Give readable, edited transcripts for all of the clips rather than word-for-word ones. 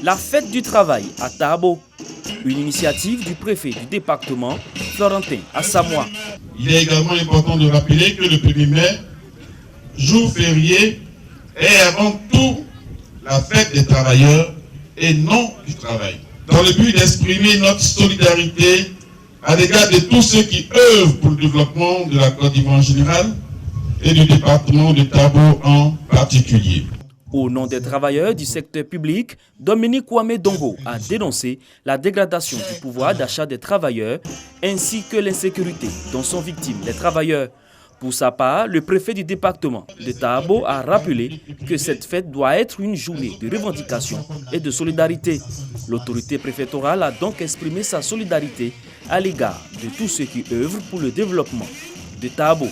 La fête du travail à Tabo, une initiative du préfet du département, Florentin Assamoah. Il est également important de rappeler que le 1er mai, jour férié, est avant tout la fête des travailleurs et non du travail. Dans le but d'exprimer notre solidarité à l'égard de tous ceux qui œuvrent pour le développement de la Côte d'Ivoire en général et du département de Tabo en particulier. Au nom des travailleurs du secteur public, Dominique Kwame Dongo a dénoncé la dégradation du pouvoir d'achat des travailleurs ainsi que l'insécurité dont sont victimes les travailleurs. Pour sa part, le préfet du département de Tabo a rappelé que cette fête doit être une journée de revendication et de solidarité. L'autorité préfectorale a donc exprimé sa solidarité à l'égard de tous ceux qui œuvrent pour le développement de Tabo.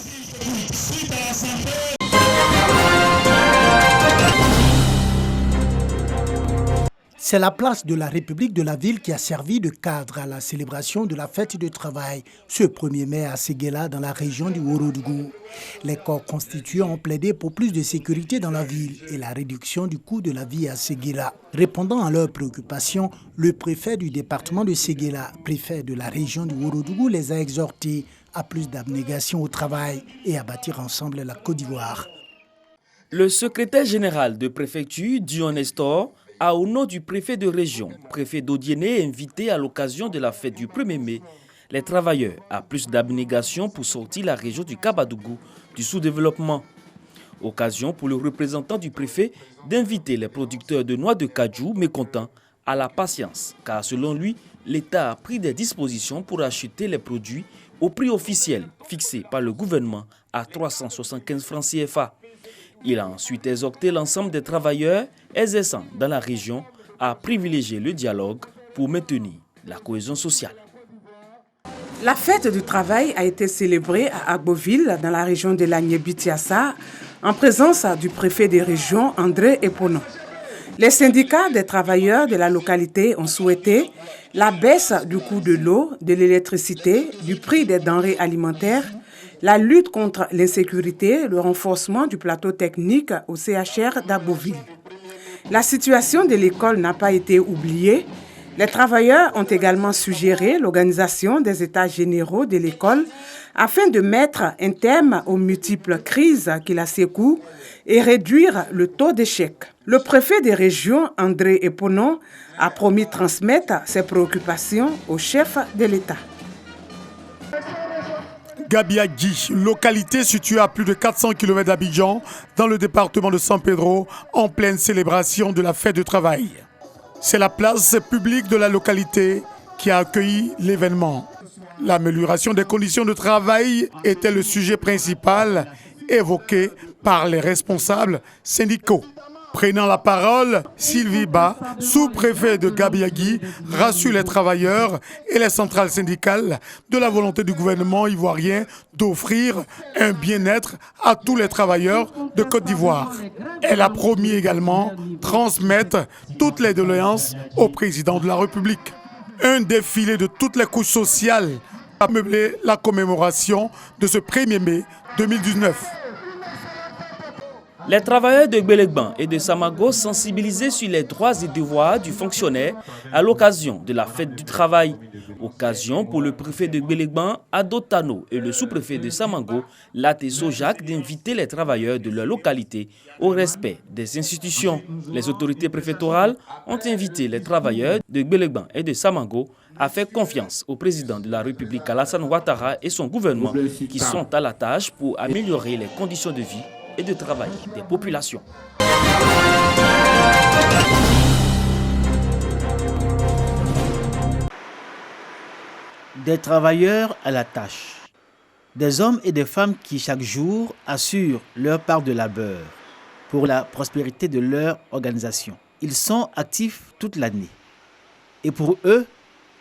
C'est la place de la République de la ville qui a servi de cadre à la célébration de la fête du travail ce 1er mai à Séguéla dans la région du Ourodougou. Les corps constituants ont plaidé pour plus de sécurité dans la ville et la réduction du coût de la vie à Séguéla. Répondant à leurs préoccupations, le préfet du département de Séguéla, préfet de la région du Ourodougou, les a exhortés à plus d'abnégation au travail et à bâtir ensemble la Côte d'Ivoire. Le secrétaire général de préfecture, Dion Nestor, a au nom du préfet de région, préfet d'Odiéné, invité à l'occasion de la fête du 1er mai, les travailleurs à plus d'abnégation pour sortir la région du Kabadougou du sous-développement. Occasion pour le représentant du préfet d'inviter les producteurs de noix de cajou mécontents à la patience, car selon lui, l'État a pris des dispositions pour acheter les produits au prix officiel fixé par le gouvernement à 375 francs CFA. Il a ensuite exhorté l'ensemble des travailleurs exerçant dans la région à privilégier le dialogue pour maintenir la cohésion sociale. La fête du travail a été célébrée à Agboville, dans la région de l'Agné-Bitiassa, en présence du préfet des régions, André Eponon. Les syndicats des travailleurs de la localité ont souhaité la baisse du coût de l'eau, de l'électricité, du prix des denrées alimentaires, la lutte contre l'insécurité, le renforcement du plateau technique au CHR d'Agboville. La situation de l'école n'a pas été oubliée. Les travailleurs ont également suggéré l'organisation des états généraux de l'école afin de mettre un terme aux multiples crises qui la secouent et réduire le taux d'échec. Le préfet des régions, André Eponon, a promis transmettre ses préoccupations au chef de l'État. Gabiagui, localité située à plus de 400 km d'Abidjan, dans le département de San Pedro, en pleine célébration de la fête du travail. C'est la place publique de la localité qui a accueilli l'événement. L'amélioration des conditions de travail était le sujet principal évoqué par les responsables syndicaux. Prenant la parole, Sylvie Ba, sous-préfet de Gabiagui, rassure les travailleurs et les centrales syndicales de la volonté du gouvernement ivoirien d'offrir un bien-être à tous les travailleurs de Côte d'Ivoire. Elle a promis également transmettre toutes les doléances au président de la République. Un défilé de toutes les couches sociales a meublé la commémoration de ce 1er mai 2019. Les travailleurs de Gbélégbang et de Samago sensibilisés sur les droits et devoirs du fonctionnaire à l'occasion de la fête du travail. Occasion pour le préfet de Gbélégbang, Ado Tano, et le sous-préfet de Samago, Lateso Jacques, d'inviter les travailleurs de leur localité au respect des institutions. Les autorités préfectorales ont invité les travailleurs de Gbélégbang et de Samago à faire confiance au président de la République Alassane Ouattara et son gouvernement qui sont à la tâche pour améliorer les conditions de vie et de travail des populations. Des travailleurs à la tâche. Des hommes et des femmes qui chaque jour assurent leur part de labeur pour la prospérité de leur organisation. Ils sont actifs toute l'année. Et pour eux,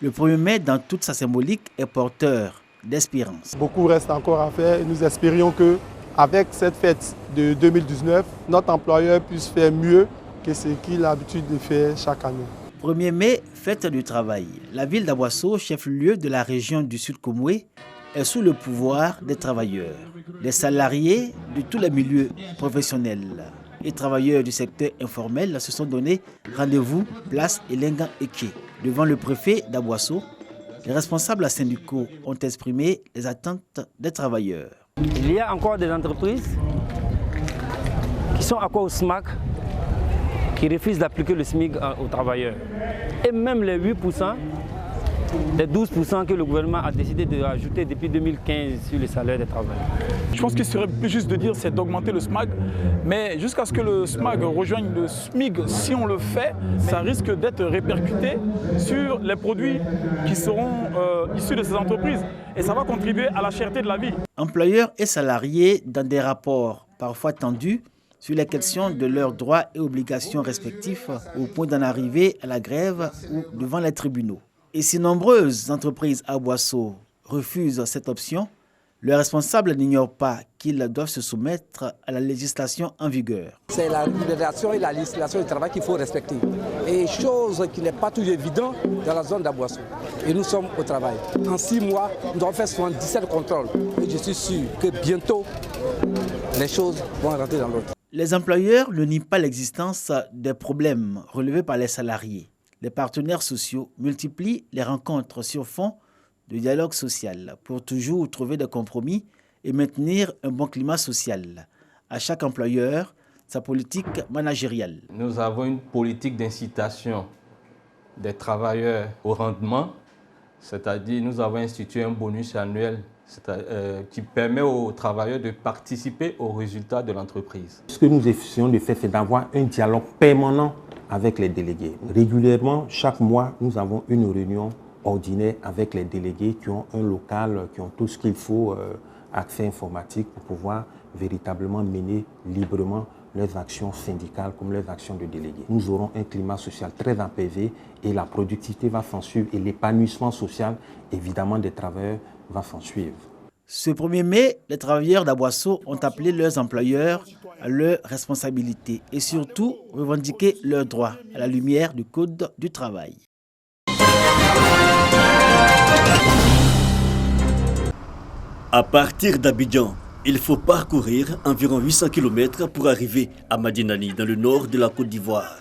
le 1er mai dans toute sa symbolique est porteur d'espérance. Beaucoup reste encore à faire et nous espérions que avec cette fête de 2019, notre employeur puisse faire mieux que ce qu'il a l'habitude de faire chaque année. 1er mai, fête du travail. La ville d'Aboisseau, chef-lieu de la région du Sud Komoué, est sous le pouvoir des travailleurs, des salariés de tous les milieux professionnels. et travailleurs du secteur informel se sont donné rendez-vous place Elenga Eke. Devant le préfet d'Aboasso, les responsables syndicaux ont exprimé les attentes des travailleurs. Il y a encore des entreprises qui sont accords au SMAC, qui refusent d'appliquer le SMIC aux travailleurs. Et même les 8%, les 12% que le gouvernement a décidé de rajouter depuis 2015 sur les salaires des travailleurs. Je pense qu'il serait plus juste de dire c'est d'augmenter le SMAC, mais jusqu'à ce que le SMAC rejoigne le SMIC, si on le fait, ça risque d'être répercuté sur les produits qui seront issus de ces entreprises. Et ça va contribuer à la cherté de la vie. Employeurs et salariés, dans des rapports parfois tendus, sur les questions de leurs droits et obligations respectifs, au point d'en arriver à la grève ou devant les tribunaux. Et si nombreuses entreprises à Aboasso refusent cette option, leurs responsables n'ignorent pas qu'ils doivent se soumettre à la législation en vigueur. C'est la régulation et la législation du travail qu'il faut respecter. Et chose qui n'est pas toujours évidente dans la zone d'Aboasso. Et nous sommes au travail. En 6 mois, nous devons faire 77 contrôles. Et je suis sûr que bientôt, les choses vont rentrer dans l'ordre. Les employeurs ne nient pas l'existence des problèmes relevés par les salariés. Les partenaires sociaux multiplient les rencontres sur fond de dialogue social pour toujours trouver des compromis et maintenir un bon climat social. À chaque employeur, sa politique managériale. Nous avons une politique d'incitation des travailleurs au rendement, c'est-à-dire nous avons institué un bonus annuel qui permet aux travailleurs de participer aux résultats de l'entreprise. Ce que nous essayons de faire, c'est d'avoir un dialogue permanent avec les délégués. Régulièrement, chaque mois, nous avons une réunion ordinaire avec les délégués qui ont un local, qui ont tout ce qu'il faut, accès informatique pour pouvoir véritablement mener librement leurs actions syndicales comme leurs actions de délégués. Nous aurons un climat social très apaisé et la productivité va s'en suivre et l'épanouissement social, évidemment, des travailleurs va s'en suivre. Ce 1er mai, les travailleurs d'Aboasso ont appelé leurs employeurs à leurs responsabilités et surtout revendiquer leurs droits à la lumière du Code du travail. À partir d'Abidjan, il faut parcourir environ 800 km pour arriver à Madinani, dans le nord de la Côte d'Ivoire.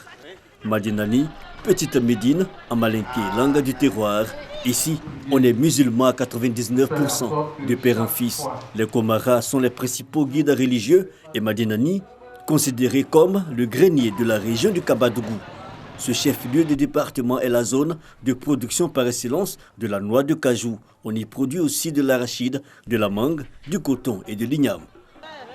Madinani, petite Médine, en malinké, langue du terroir. Ici, on est musulman à 99%, de père en fils. Les Komaras sont les principaux guides religieux et Madinani, considéré comme le grenier de la région du Kabadougou. Ce chef-lieu de département est la zone de production par excellence de la noix de cajou. On y produit aussi de l'arachide, de la mangue, du coton et de l'igname.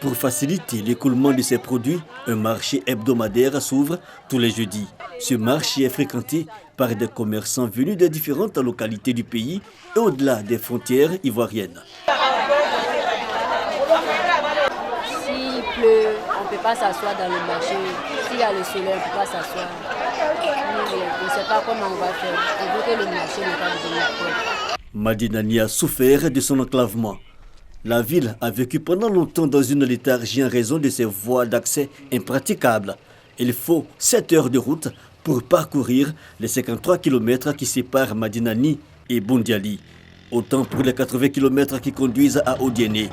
Pour faciliter l'écoulement de ces produits, un marché hebdomadaire s'ouvre tous les jeudis. Ce marché est fréquenté par des commerçants venus des différentes localités du pays et au-delà des frontières ivoiriennes. S'il pleut, on ne peut pas s'asseoir dans le marché. S'il y a le soleil, on ne peut pas s'asseoir. Je ne sais pas comment on va faire. Il faut que le marché n'est pas devenu propre. Madinani a souffert de son enclavement. La ville a vécu pendant longtemps dans une léthargie en raison de ses voies d'accès impraticables. Il faut 7 heures de route pour parcourir les 53 km qui séparent Madinani et Bundiali. Autant pour les 80 km qui conduisent à Odiéné.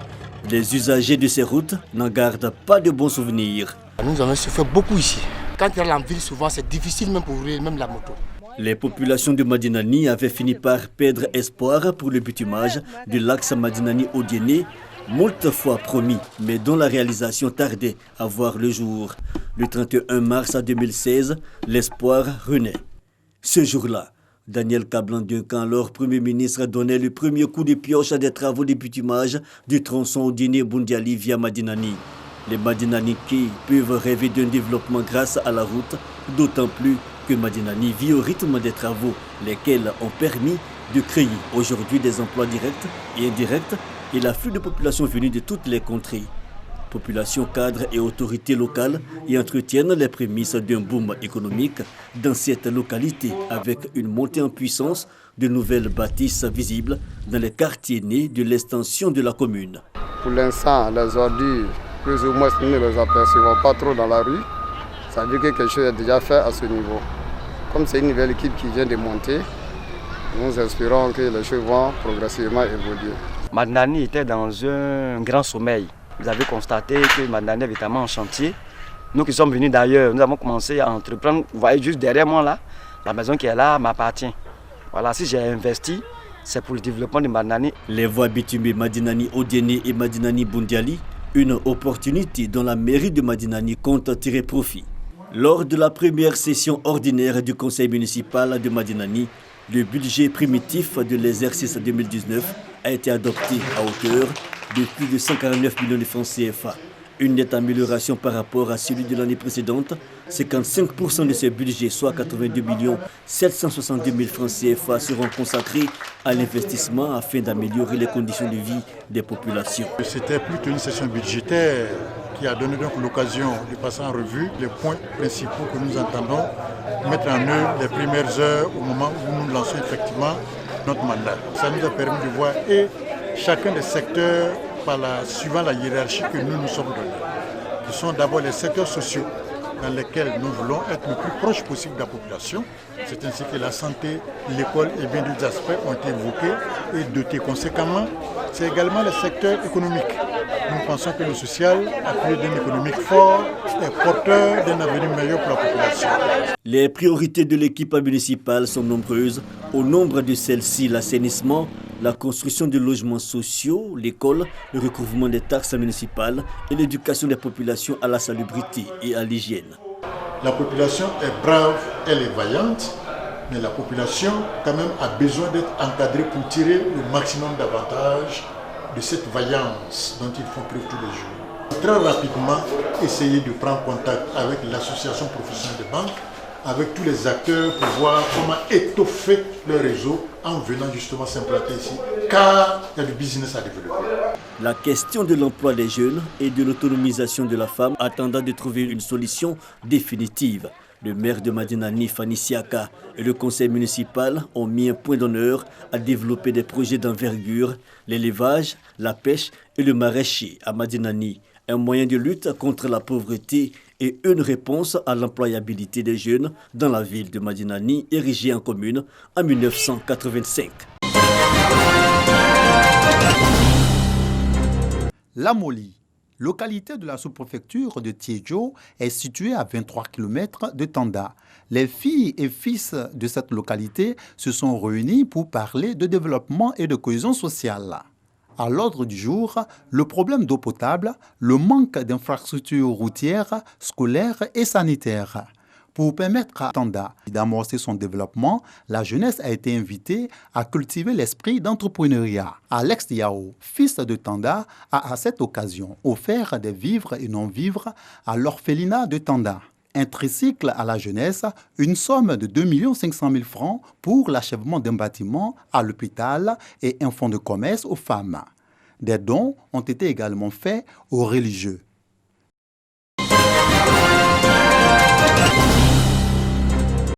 Les usagers de ces routes n'en gardent pas de bons souvenirs. Nous avons souffert beaucoup ici. Quand tu es en ville, souvent c'est difficile même pour ouvrir même la moto. Les populations de Madinani avaient fini par perdre espoir pour le bitumage de l'axe Madinani-Odiéné, moult fois promis, mais dont la réalisation tardait à voir le jour. Le 31 mars 2016, l'espoir renaît. Ce jour-là, Daniel Kablan-Duncan, alors Premier ministre, donnait le premier coup de pioche à des travaux de bitumage du tronçon Odiéné-Bundiali via Madinani. Les Madinaniquais peuvent rêver d'un développement grâce à la route, d'autant plus que Madinani vit au rythme des travaux, lesquels ont permis de créer aujourd'hui des emplois directs et indirects et l'afflux de populations venues de toutes les contrées. Population, cadres et autorités locales y entretiennent les prémices d'un boom économique dans cette localité avec une montée en puissance de nouvelles bâtisses visibles dans les quartiers nés de l'extension de la commune. Pour l'instant, les ordures, plus ou moins, nous ne les apercevons pas trop dans la rue. Ça veut dire que quelque chose est déjà fait à ce niveau. Comme c'est une nouvelle équipe qui vient de monter, nous espérons que les choses vont progressivement évoluer. Madinani était dans un grand sommeil. Vous avez constaté que Madinani est évidemment en chantier. Nous qui sommes venus d'ailleurs, nous avons commencé à entreprendre. Vous voyez juste derrière moi là, la maison qui est là m'appartient. Voilà, si j'ai investi, c'est pour le développement de Madinani. Les voies bitumées Madinani Odiéné et Madinani Boundiali, une opportunité dont la mairie de Madinani compte tirer profit. Lors de la première session ordinaire du conseil municipal de Madinani, le budget primitif de l'exercice 2019 a été adopté à hauteur de plus de 149 millions de francs CFA. Une nette amélioration par rapport à celui de l'année précédente. 55% de ce budget, soit 82 762 000 francs CFA, seront consacrés à l'investissement afin d'améliorer les conditions de vie des populations. C'était plutôt une session budgétaire qui a donné donc l'occasion de passer en revue les points principaux que nous entendons mettre en œuvre les premières heures au moment où nous lançons effectivement notre mandat. Ça nous a permis de voir et chacun des secteurs suivant la hiérarchie que nous nous sommes donnés, qui sont d'abord les secteurs sociaux dans lesquels nous voulons être le plus proche possible de la population. C'est ainsi que la santé, l'école et bien d'autres aspects ont été évoqués et dotés. Conséquemment, c'est également le secteur économique. Nous pensons que le social, appuyé d'un économique fort, est porteur d'un avenir meilleur pour la population. Les priorités de l'équipe municipale sont nombreuses. Au nombre de celles-ci, l'assainissement, la construction de logements sociaux, l'école, le recouvrement des taxes municipales et l'éducation des populations à la salubrité et à l'hygiène. La population est brave, elle est vaillante, mais la population quand même a besoin d'être encadrée pour tirer le maximum d'avantages de cette vaillance dont ils font preuve tous les jours. Très rapidement, essayer de prendre contact avec l'association professionnelle de banque, avec tous les acteurs pour voir comment étoffer le réseau en venant justement s'implanter ici, car il y a du business à développer. La question de l'emploi des jeunes et de l'autonomisation de la femme attendant de trouver une solution définitive. Le maire de Madinani, Fani Siaka, et le conseil municipal ont mis un point d'honneur à développer des projets d'envergure, l'élevage, la pêche et le maraîcher à Madinani, un moyen de lutte contre la pauvreté et une réponse à l'employabilité des jeunes dans la ville de Madinani, érigée en commune en 1985. La Moli, localité de la sous-préfecture de Tiédjo, est située à 23 km de Tanda. Les filles et fils de cette localité se sont réunis pour parler de développement et de cohésion sociale. À l'ordre du jour, le problème d'eau potable, le manque d'infrastructures routières, scolaires et sanitaires. Pour permettre à Tanda d'amorcer son développement, la jeunesse a été invitée à cultiver l'esprit d'entrepreneuriat. Alex Yao, fils de Tanda, a à cette occasion offert des vivres et non-vivres à l'orphelinat de Tanda. Un tricycle à la jeunesse, une somme de 2 500 000 francs pour l'achèvement d'un bâtiment à l'hôpital et un fonds de commerce aux femmes. Des dons ont été également faits aux religieux.